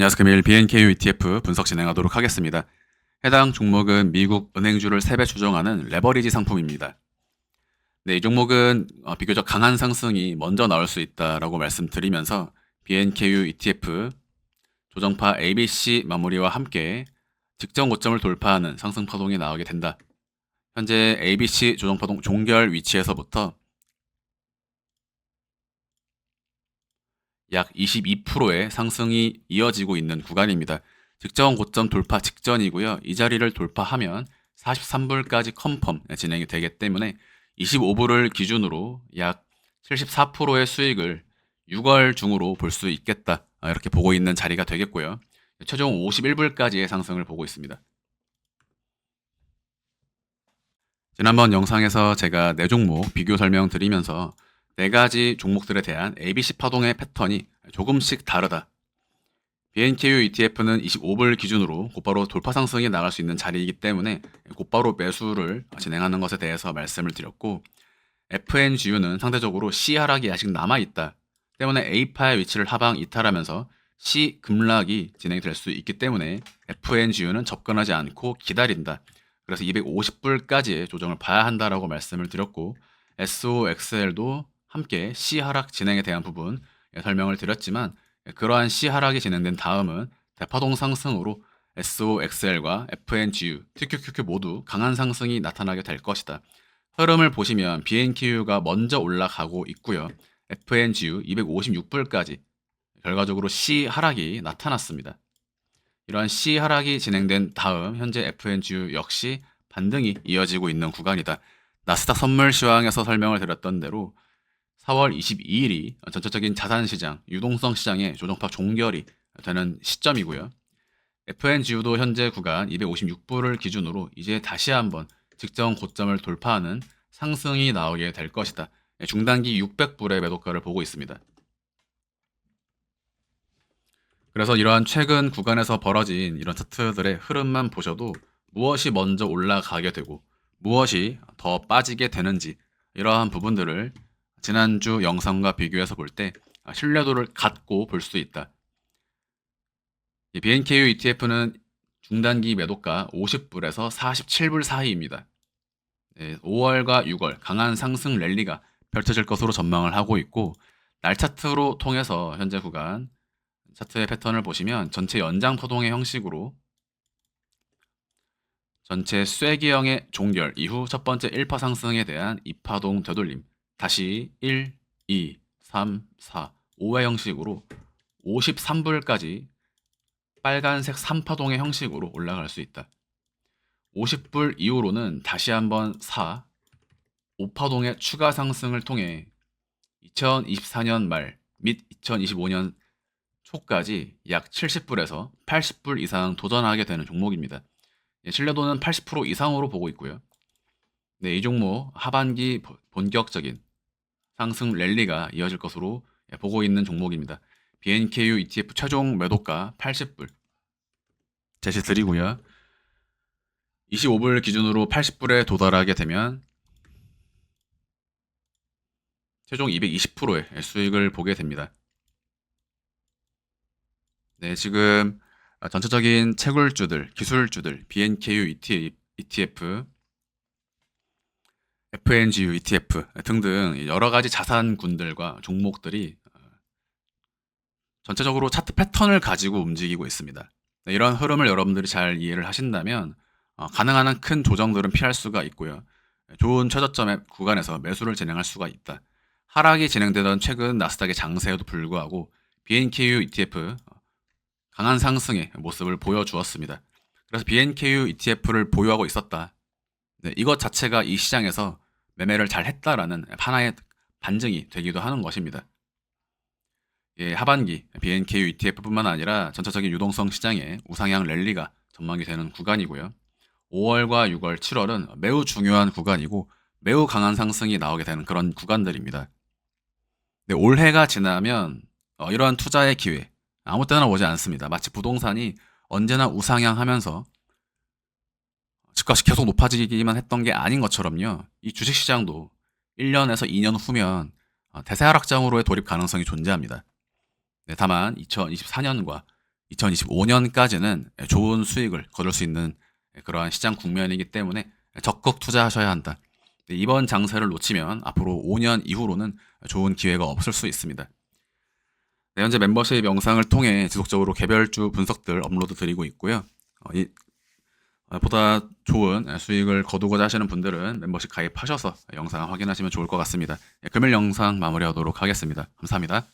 안녕하세요. 금일 BNKU ETF 분석 진행하도록 하겠습니다. 해당 종목은 미국 은행주를 3배 추종하는 레버리지 상품입니다. 네, 이 종목은 비교적 강한 상승이 먼저 나올 수 있다라고 말씀드리면서 BNKU ETF 조정파 ABC 마무리와 함께 직전 고점을 돌파하는 상승 파동이 나오게 된다. 현재 ABC 조정파동 종결 위치에서부터 약 22%의 상승이 이어지고 있는 구간입니다. 직전 고점 돌파 직전이고요. 이 자리를 돌파하면 43불까지 컨펌 진행이 되기 때문에 25불을 기준으로 약 74%의 수익을 6월 중으로 볼 수 있겠다. 이렇게 보고 있는 자리가 되겠고요. 최종 51불까지의 상승을 보고 있습니다. 지난번 영상에서 제가 4종목 비교 설명드리면서 4가지 종목들에 대한 ABC 파동의 패턴이 조금씩 다르다. BNKU ETF는 25불 기준으로 곧바로 돌파 상승이 나갈 수 있는 자리이기 때문에 곧바로 매수를 진행하는 것에 대해서 말씀을 드렸고, FNGU는 상대적으로 C 하락이 아직 남아있다 때문에 A파의 위치를 하방 이탈하면서 C 급락이 진행될 수 있기 때문에 FNGU는 접근하지 않고 기다린다. 그래서 250불까지의 조정을 봐야 한다라고 말씀을 드렸고, SOXL도 함께 C 하락 진행에 대한 부분 설명을 드렸지만, 그러한 C 하락이 진행된 다음은 대파동 상승으로 SOXL과 FNGU, TQQQ 모두 강한 상승이 나타나게 될 것이다. 흐름을 보시면 BNKU가 먼저 올라가고 있고요. FNGU 256불까지 결과적으로 C 하락이 나타났습니다. 이러한 C 하락이 진행된 다음 현재 FNGU 역시 반등이 이어지고 있는 구간이다. 나스닥 선물 시황에서 설명을 드렸던 대로 4월 22일이 전체적인 자산시장, 유동성 시장의 조정파 종결이 되는 시점이고요. FNGU도 현재 구간 256불을 기준으로 이제 다시 한번 직전 고점을 돌파하는 상승이 나오게 될 것이다. 중단기 600불의 매도가를 보고 있습니다. 그래서 이러한 최근 구간에서 벌어진 이런 차트들의 흐름만 보셔도 무엇이 먼저 올라가게 되고 무엇이 더 빠지게 되는지, 이러한 부분들을 지난주 영상과 비교해서 볼 때 신뢰도를 갖고 볼 수 있다. BNKU ETF는 중단기 매도가 50불에서 47불 사이입니다. 5월과 6월 강한 상승 랠리가 펼쳐질 것으로 전망을 하고 있고, 날 차트로 통해서 현재 구간 차트의 패턴을 보시면 전체 연장 파동의 형식으로 전체 쐐기형의 종결 이후 첫 번째 1파 상승에 대한 2파동 되돌림, 다시 1, 2, 3, 4, 5의 형식으로 53불까지 빨간색 3파동의 형식으로 올라갈 수 있다. 50불 이후로는 다시 한번 4, 5파동의 추가 상승을 통해 2024년 말 및 2025년 초까지 약 70불에서 80불 이상 도전하게 되는 종목입니다. 신뢰도는 80% 이상으로 보고 있고요. 네, 이 종목 하반기 본격적인 상승 랠리가 이어질 것으로 보고 있는 종목입니다. BNKU ETF 최종 매도가 80불 제시 드리고요. 25불 기준으로 80불에 도달하게 되면 최종 220%의 수익을 보게 됩니다. 네, 지금 전체적인 채굴주들, 기술주들, BNKU ETF, FNGU ETF 등등 여러 가지 자산군들과 종목들이 전체적으로 차트 패턴을 가지고 움직이고 있습니다. 네, 이런 흐름을 여러분들이 잘 이해를 하신다면 가능한 한 큰 조정들은 피할 수가 있고요. 좋은 최저점의 구간에서 매수를 진행할 수가 있다. 하락이 진행되던 최근 나스닥의 장세에도 불구하고 BNKU ETF 강한 상승의 모습을 보여주었습니다. 그래서 BNKU ETF를 보유하고 있었다. 네, 이것 자체가 이 시장에서 매매를 잘 했다라는 하나의 반증이 되기도 하는 것입니다. 하반기 BNKU ETF뿐만 아니라 전체적인 유동성 시장의 우상향 랠리가 전망이 되는 구간이고요. 5월과 6월, 7월은 매우 중요한 구간이고 매우 강한 상승이 나오게 되는 그런 구간들입니다. 네, 올해가 지나면 이러한 투자의 기회 아무 때나 오지 않습니다. 마치 부동산이 언제나 우상향하면서 집값이 계속 높아지기만 했던 게 아닌 것처럼요. 이 주식시장도 1년에서 2년 후면 대세 하락장으로의 돌입 가능성이 존재합니다. 네, 다만 2024년과 2025년까지는 좋은 수익을 거둘 수 있는 그러한 시장 국면이기 때문에 적극 투자하셔야 한다. 이번 장세를 놓치면 앞으로 5년 이후로는 좋은 기회가 없을 수 있습니다. 네, 현재 멤버십 영상을 통해 지속적으로 개별주 분석들 업로드 드리고 있고요. 보다 좋은 수익을 거두고자 하시는 분들은 멤버십 가입하셔서 영상 확인하시면 좋을 것 같습니다. 금일 영상 마무리하도록 하겠습니다. 감사합니다.